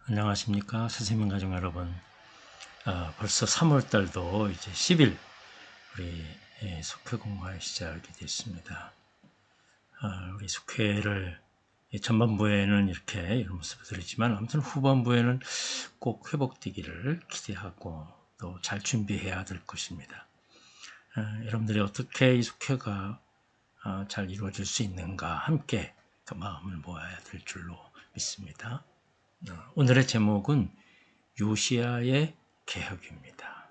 안녕하십니까 선생님 가족 여러분. 벌써 3월달도 이제 10일 우리 숙회 공부가 시작이 됐습니다. 우리 숙회를 전반부에는 이런 모습을 드리지만 아무튼 후반부에는 꼭 회복되기를 기대하고 또 잘 준비해야 될 것입니다. 여러분들이 어떻게 이 숙회가 잘 이루어질 수 있는가 함께 그 마음을 모아야 될 줄로 믿습니다. 오늘의 제목은 요시야의 개혁입니다.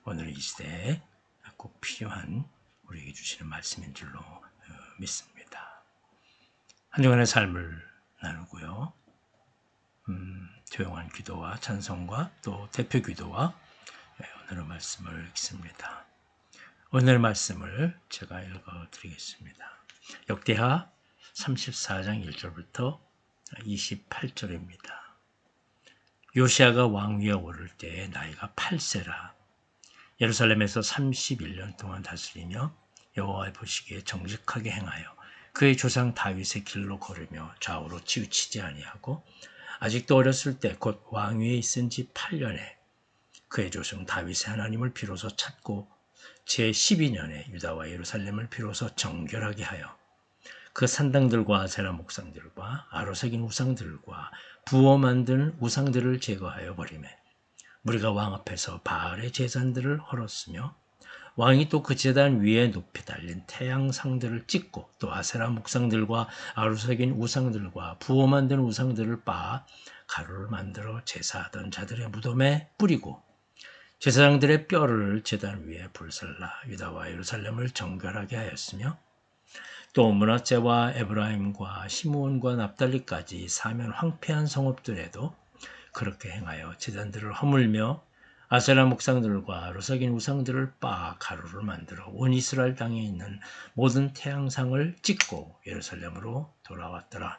오늘 이 시대에 꼭 필요한 우리에게 주시는 말씀인 줄로 믿습니다. 한 주간의 삶을 나누고요. 조용한 기도와 찬송과 또 대표 기도와 오늘의 말씀을 읽습니다. 오늘 말씀을 제가 읽어드리겠습니다. 역대하 34장 1절부터 28절입니다. 요시야가 왕위에 오를 때에 나이가 8세라. 예루살렘에서 31년 동안 다스리며 여호와의 보시기에 정직하게 행하여 그의 조상 다윗의 길로 걸으며 좌우로 치우치지 아니하고 아직도 어렸을 때 곧 왕위에 있은 지 8년에 그의 조상 다윗의 하나님을 비로소 찾고 제12년에 유다와 예루살렘을 비로소 정결하게 하여 그 산당들과 아세라 목상들과 아로새긴 우상들과 부어 만든 우상들을 제거하여 버리매 무리가 왕 앞에서 바알의 제단들을 헐었으며 왕이 또 그 제단 위에 높이 달린 태양상들을 찍고 또 아세라 목상들과 아로새긴 우상들과 부어 만든 우상들을 빻아 가루를 만들어 제사하던 자들의 무덤에 뿌리고 제사장들의 뼈를 제단 위에 불살라 유다와 예루살렘을 정결하게 하였으며 또 므낫세와 에브라임과 시므온과 납달리까지 사면 황폐한 성읍들에도 그렇게 행하여 제단들을 허물며 아세라 목상들과 아로새긴 우상들을 빻아 가루를 만들어 온 이스라엘 땅에 있는 모든 태양상을 찍고 예루살렘으로 돌아왔더라.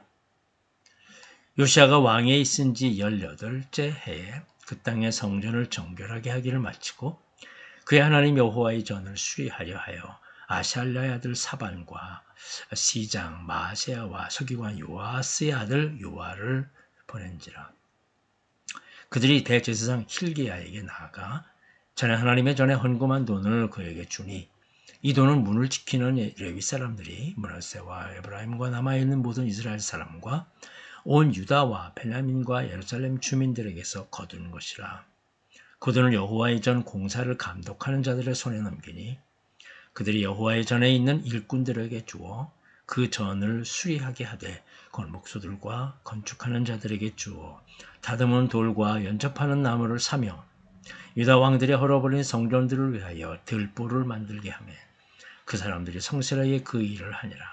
요시야가 왕위에 있은 지 18째 해에 그 땅의 성전을 정결하게 하기를 마치고 그의 하나님 여호와의 전을 수리하려 하여 아샬랴의 아들 사반과 시장 마세야와 서기관 요아스의 아들 요아를 보낸지라. 그들이 대제사장 힐기야에게 나아가 전에 하나님의 전에 헌금한 돈을 그에게 주니 이 돈은 문을 지키는 레위 사람들이 므낫세와 에브라임과 남아있는 모든 이스라엘 사람과 온 유다와 베냐민과 예루살렘 주민들에게서 거둔 것이라. 그 돈을 여호와의 전 공사를 감독하는 자들의 손에 넘기니 그들이 여호와의 전에 있는 일꾼들에게 주어 그 전을 수리하게 하되 골목소들과 건축하는 자들에게 주어 다듬은 돌과 연접하는 나무를 사며 유다 왕들이 헐어버린 성전들을 위하여 들보를 만들게 하며 그 사람들이 성실하게 그 일을 하니라.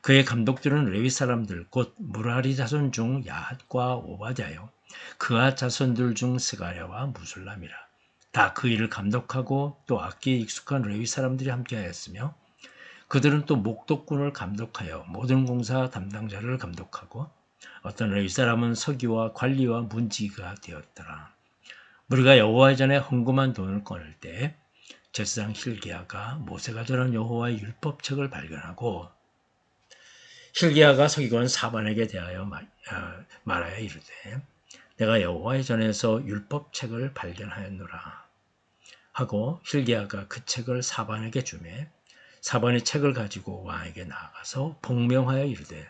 그의 감독들은 레위 사람들 곧 무라리 자손 중 야핫과 오바댜요 그앗 자손들 중 스가랴와 무술람이라. 다 그 일을 감독하고 또 악기에 익숙한 레위 사람들이 함께하였으며 그들은 또 목독군을 감독하여 모든 공사 담당자를 감독하고 어떤 레위 사람은 서기와 관리와 문지기가 되었더라. 우리가 여호와의 전에 헌금한 돈을 꺼낼 때 제사장 힐기야가 모세가 전한 여호와의 율법책을 발견하고 힐기야가 서기관 사반에게 대하여 말하여 이르되 내가 여호와의 전에서 율법책을 발견하였노라 하고 힐기야가 그 책을 사반에게 주매 사반이 책을 가지고 왕에게 나아가서 복명하여 이르되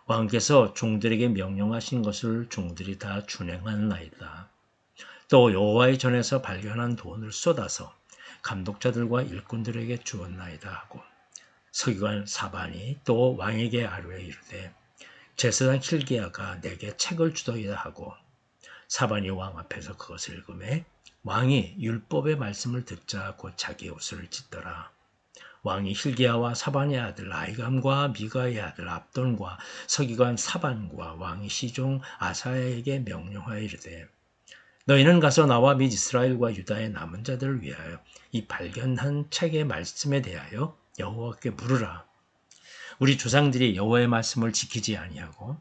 왕께서 종들에게 명령하신 것을 종들이 다 준행하나이다. 또 여호와의 전에서 발견한 돈을 쏟아서 감독자들과 일꾼들에게 주었나이다 하고 서기관 사반이 또 왕에게 아뢰어 이르되 제사장 힐기야가 내게 책을 주더이다 하고 사반이 왕 앞에서 그것을 읽음에 왕이 율법의 말씀을 듣자 곧 자기 옷을 찢더라. 왕이 힐기야와 사반의 아들 아이감과 미가의 아들 압돈과 서기관 사반과 왕의 시종 아사야에게 명령하여 이르되 너희는 가서 나와 및 이스라엘과 유다의 남은 자들을 위하여 이 발견한 책의 말씀에 대하여 여호와께 물으라. 우리 조상들이 여호와의 말씀을 지키지 아니하고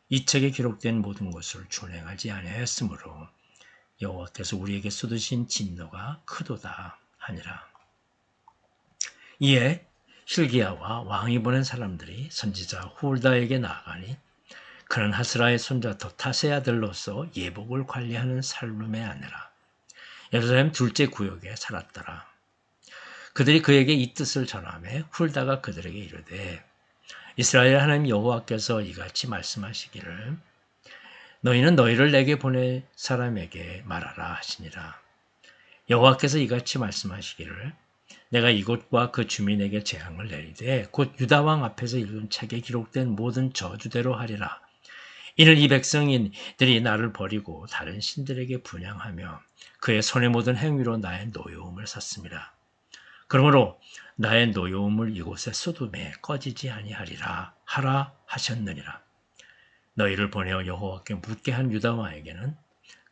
이 책에 기록된 모든 것을 준행하지 아니하였으므로 여호와께서 우리에게 쏟으신 진노가 크도다 하니라. 이에 힐기야와 왕이 보낸 사람들이 선지자 훌다에게 나아가니 그는 하스라의 손자 도타스의 아들로서 예복을 관리하는 살룸의 아내라. 예루살렘 둘째 구역에 살았더라. 그들이 그에게 이 뜻을 전하매 훌다가 그들에게 이르되 이스라엘 하나님 여호와께서 이같이 말씀하시기를 너희는 너희를 내게 보낼 사람에게 말하라 하시니라. 여호와께서 이같이 말씀하시기를 내가 이곳과 그 주민에게 재앙을 내리되 곧 유다 왕 앞에서 읽은 책에 기록된 모든 저주대로 하리라. 이는 이 백성인들이 나를 버리고 다른 신들에게 분향하며 그의 손의 모든 행위로 나의 노여움을 샀습니다. 그러므로 나의 노여움을 이곳에 소돔에 꺼지지 아니하리라 하라 하셨느니라. 너희를 보내어 여호와께 묻게 한 유다 왕에게는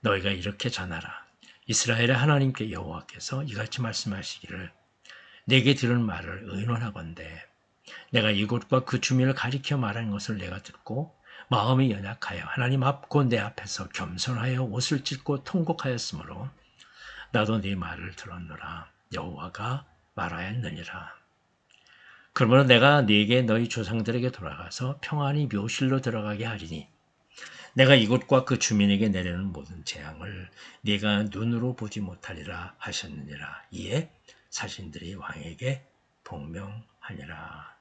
너희가 이렇게 전하라. 이스라엘의 하나님께 여호와께서 이같이 말씀하시기를 내게 들은 말을 의논하건대 내가 이곳과 그 주민을 가리켜 말한 것을 내가 듣고 마음이 연약하여 하나님 앞 곧 내 앞에서 겸손하여 옷을 찢고 통곡하였으므로 나도 네 말을 들었노라. 여호와가 말하였느니라. 그러므로 내가 네게 너희 조상들에게 돌아가서 평안히 묘실로 들어가게 하리니 내가 이곳과 그 주민에게 내리는 모든 재앙을 네가 눈으로 보지 못하리라 하셨느니라. 이에 사신들이 왕에게 복명하니라.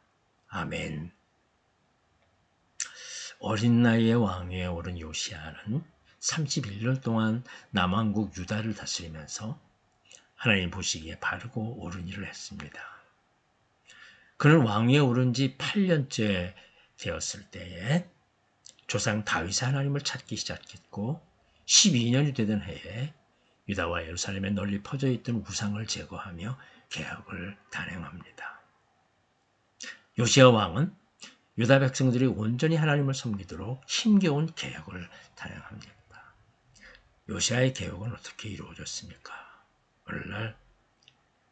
아멘. 어린 나이에 왕위에 오른 요시야는 31년 동안 남왕국 유다를 다스리면서 하나님 보시기에 바르고 옳은 일을 했습니다. 그는 왕위에 오른 지 8년째 되었을 때에 조상 다윗의 하나님을 찾기 시작했고 12년이 되던 해에 유다와 예루살렘에 널리 퍼져 있던 우상을 제거하며 개혁을 단행합니다. 요시야 왕은 유다 백성들이 온전히 하나님을 섬기도록 힘겨운 개혁을 단행합니다. 요시야의 개혁은 어떻게 이루어졌습니까? 오늘날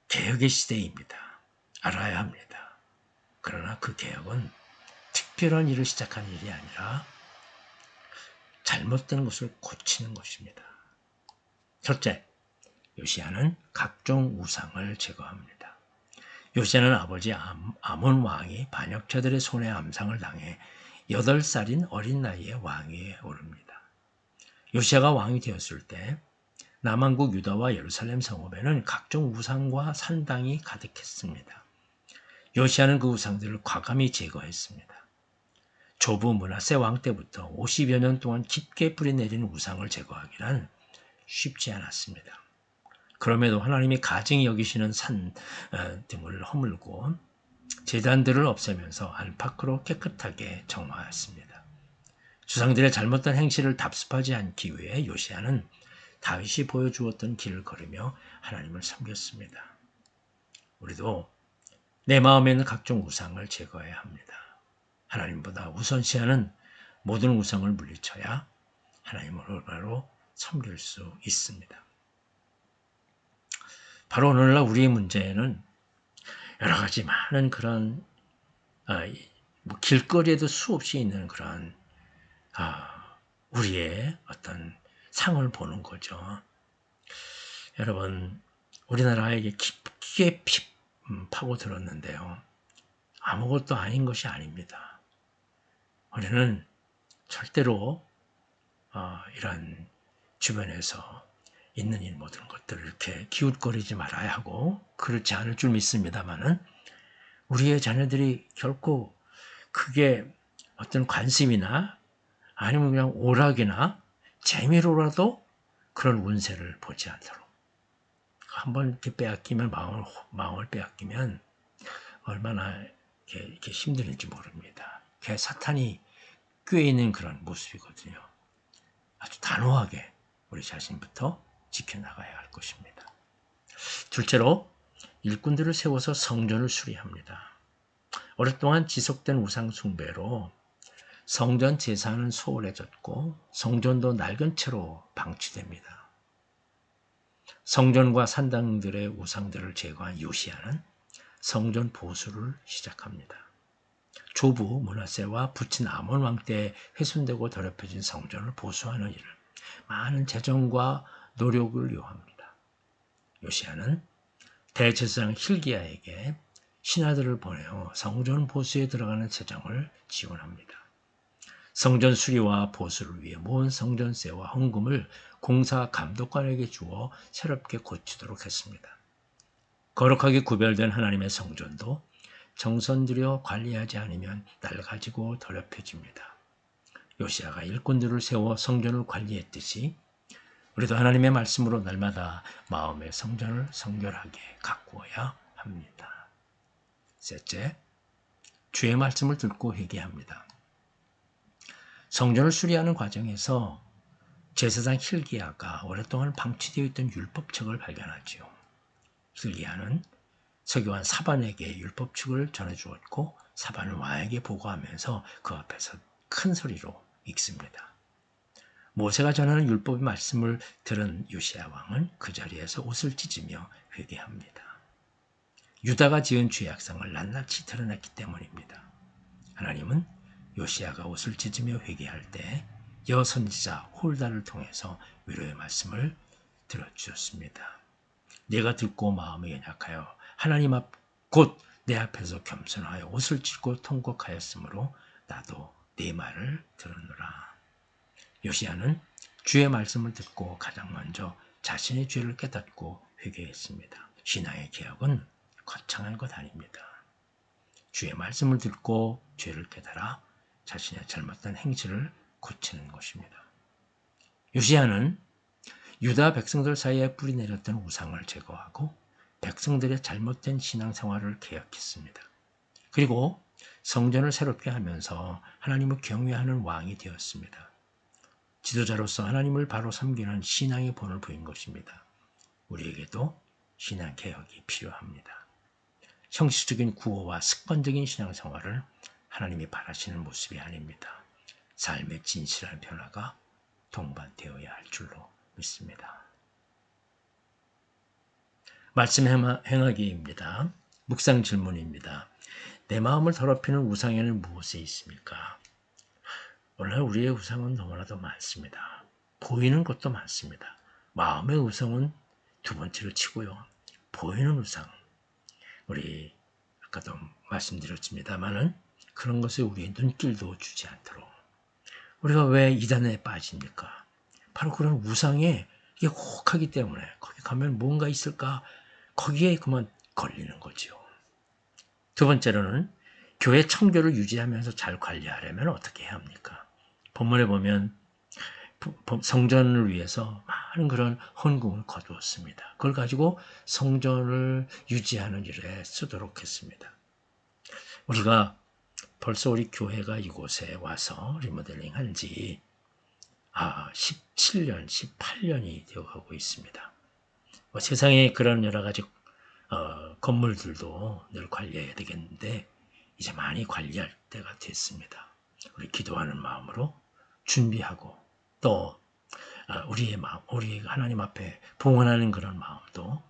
개혁의 시대입니다. 알아야 합니다. 그러나 그 개혁은 특별한 일을 시작한 일이 아니라 잘못된 것을 고치는 것입니다. 첫째, 요시야는 각종 우상을 제거합니다. 요시야는 아버지 아몬 왕이 반역자들의 손에 암상을 당해 8살인 어린 나이에 왕위에 오릅니다. 요시야가 왕이 되었을 때 남왕국 유다와 예루살렘 성읍에는 각종 우상과 산당이 가득했습니다. 요시야는 그 우상들을 과감히 제거했습니다. 조부 므낫세 왕 때부터 50여 년 동안 깊게 뿌리내린 우상을 제거하기란 쉽지 않았습니다. 그럼에도 하나님이 가증히 여기시는 산 등을 허물고 제단들을 없애면서 안팎으로 깨끗하게 정화했습니다. 조상들의 잘못된 행실을 답습하지 않기 위해 요시야는 다윗이 보여주었던 길을 걸으며 하나님을 섬겼습니다. 우리도 내 마음에 있는 각종 우상을 제거해야 합니다. 하나님보다 우선시하는 모든 우상을 물리쳐야 하나님을 올바로 섬길 수 있습니다. 바로 오늘날 우리의 문제는 여러 가지 많은 그런 길거리에도 수없이 있는 그런 우리의 어떤 상을 보는 거죠. 여러분, 우리나라에 깊게 파고들었는데요. 아무것도 아닌 것이 아닙니다. 우리는 절대로 이런 주변에서 있는 일 모든 것들을 이렇게 기웃거리지 말아야 하고 그렇지 않을 줄 믿습니다만은 우리의 자녀들이 결코 그게 어떤 관심이나 아니면 그냥 오락이나 재미로라도 그런 운세를 보지 않도록 한번 이렇게 빼앗기면 마음을 빼앗기면 얼마나 이렇게 힘드는지 모릅니다. 그게 사탄이 꿰있는 그런 모습이거든요. 아주 단호하게 우리 자신부터 지켜나가야 할 것입니다. 둘째로 일꾼들을 세워서 성전을 수리합니다. 오랫동안 지속된 우상 숭배로 성전 제사는 소홀해졌고 성전도 낡은 채로 방치됩니다. 성전과 산당들의 우상들을 제거한 요시야는 성전 보수를 시작합니다. 조부 므낫세와 부친 아몬 왕 때 훼손되고 더럽혀진 성전을 보수하는 일을 많은 재정과 노력을 요합니다. 요시야는 대제사장 hil기야에게 신하들을 보내어 성전 보수에 들어가는 재정을 지원합니다. 성전 수리와 보수를 위해 모은 성전세와 헌금을 공사 감독관에게 주어 새롭게 고치도록 했습니다. 거룩하게 구별된 하나님의 성전도 정성 들여 관리하지 않으면 낡아지고 더럽혀집니다. 요시야가 일꾼들을 세워 성전을 관리했듯이 우리도 하나님의 말씀으로 날마다 마음의 성전을 성결하게 가꾸어야 합니다. 셋째, 주의 말씀을 듣고 회개합니다. 성전을 수리하는 과정에서 제사장 hil기야가 오랫동안 방치되어 있던 율법책을 발견하지요. hil기야는 서기관 사반에게 율법책을 전해주었고 사반은 왕에게 보고하면서 그 앞에서 큰 소리로 읽습니다. 모세가 전하는 율법의 말씀을 들은 요시야 왕은 그 자리에서 옷을 찢으며 회개합니다. 유다가 지은 죄악성을 낱낱이 드러냈기 때문입니다. 하나님은 요시야가 옷을 찢으며 회개할 때 여선지자 홀다를 통해서 위로의 말씀을 들어주셨습니다. 내가 듣고 마음이 연약하여 하나님 앞 곧 내 앞에서 겸손하여 옷을 찢고 통곡하였으므로 나도 네 말을 들었노라. 요시야는 주의 말씀을 듣고 가장 먼저 자신의 죄를 깨닫고 회개했습니다. 신앙의 개혁은 거창한 것 아닙니다. 주의 말씀을 듣고 죄를 깨달아 자신의 잘못된 행실을 고치는 것입니다. 요시야는 유다 백성들 사이에 뿌리내렸던 우상을 제거하고 백성들의 잘못된 신앙생활을 개혁했습니다. 그리고 성전을 새롭게 하면서 하나님을 경외하는 왕이 되었습니다. 지도자로서 하나님을 바로 섬기는 신앙의 본을 보인 것입니다. 우리에게도 신앙 개혁이 필요합니다. 형식적인 구호와 습관적인 신앙생활을 하나님이 바라시는 모습이 아닙니다. 삶의 진실한 변화가 동반되어야 할 줄로 믿습니다. 말씀 행하기입니다. 묵상 질문입니다. 내 마음을 더럽히는 우상에는 무엇이 있습니까? 오늘 우리의 우상은 너무나도 많습니다. 보이는 것도 많습니다. 마음의 우상은 두 번째로 치고요. 보이는 우상, 우리 아까도 말씀드렸습니다만은 그런 것에 우리의 눈길도 주지 않도록. 우리가 왜 이단에 빠집니까? 바로 그런 우상에 이게 혹하기 때문에 거기 가면 뭔가 있을까? 거기에 그만 걸리는 거죠. 두 번째로는 교회 청교를 유지하면서 잘 관리하려면 어떻게 해야 합니까? 본문에 보면 성전을 위해서 많은 그런 헌금을 거두었습니다. 그걸 가지고 성전을 유지하는 일에 쓰도록 했습니다. 우리가 벌써 우리 교회가 이곳에 와서 리모델링 한지 17년, 18년이 되어가고 있습니다. 세상에 그런 여러 가지 건물들도 늘 관리해야 되겠는데 이제 많이 관리할 때가 됐습니다. 우리 기도하는 마음으로 준비하고 또 우리의 마음, 우리 하나님 앞에 봉헌하는 그런 마음도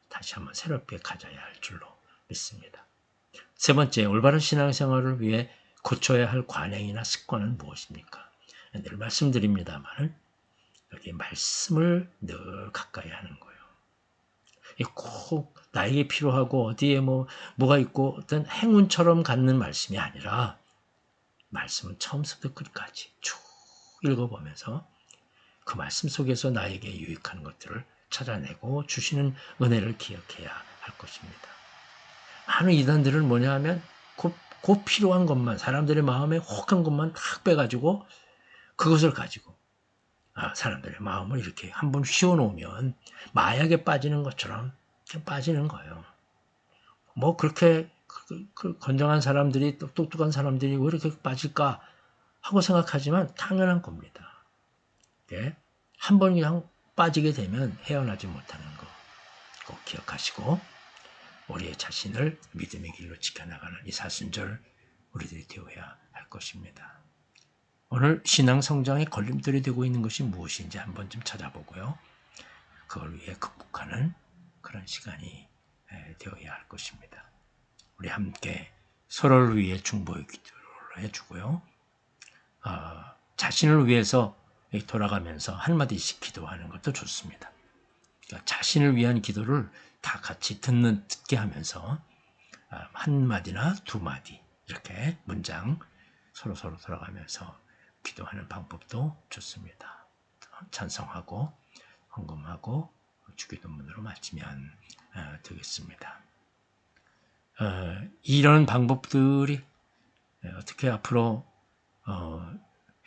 다시 한번 새롭게 가져야 할 줄로 믿습니다. 세 번째, 올바른 신앙생활을 위해 고쳐야 할 관행이나 습관은 무엇입니까? 늘 말씀드립니다만 여기 말씀을 늘 가까이 하는 거예요. 꼭 나에게 필요하고 어디에 뭐가 있고 어떤 행운처럼 갖는 말씀이 아니라 말씀은 처음부터 끝까지 쭉 읽어보면서 그 말씀 속에서 나에게 유익한 것들을 찾아내고 주시는 은혜를 기억해야 할 것입니다. 많은 이단들은 뭐냐 하면 곧 필요한 것만, 사람들의 마음에 혹한 것만 탁 빼가지고 그것을 가지고 사람들의 마음을 이렇게 한번 휘어놓으면 마약에 빠지는 것처럼 빠지는 거예요. 뭐 그렇게 그 건강한 사람들이, 똑똑한 사람들이 왜 이렇게 빠질까 하고 생각하지만 당연한 겁니다. 한번 그냥 빠지게 되면 헤어나지 못하는 거 꼭 기억하시고 우리의 자신을 믿음의 길로 지켜나가는 이 사순절 우리들이 되어야 할 것입니다. 오늘 신앙 성장에 걸림돌이 되고 있는 것이 무엇인지 한번 좀 찾아보고요. 그걸 위해 극복하는 그런 시간이 되어야 할 것입니다. 우리 함께 서로를 위해 중보의 기도를 해주고요. 자신을 위해서 돌아가면서 한마디씩 기도하는 것도 좋습니다. 그러니까 자신을 위한 기도를 다 같이 듣게 하면서 한 마디나 두 마디 이렇게 문장 서로 돌아가면서 기도하는 방법도 좋습니다. 찬성하고 헌금하고 주기도문으로 마치면 되겠습니다. 이런 방법들이 어떻게 앞으로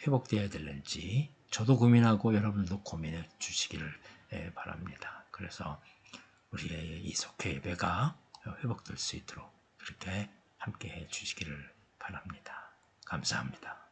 회복되어야 되는지 저도 고민하고 여러분도 고민해 주시기를 바랍니다. 그래서 우리의 이 속회 예배가 회복될 수 있도록 그렇게 함께 해 주시기를 바랍니다. 감사합니다.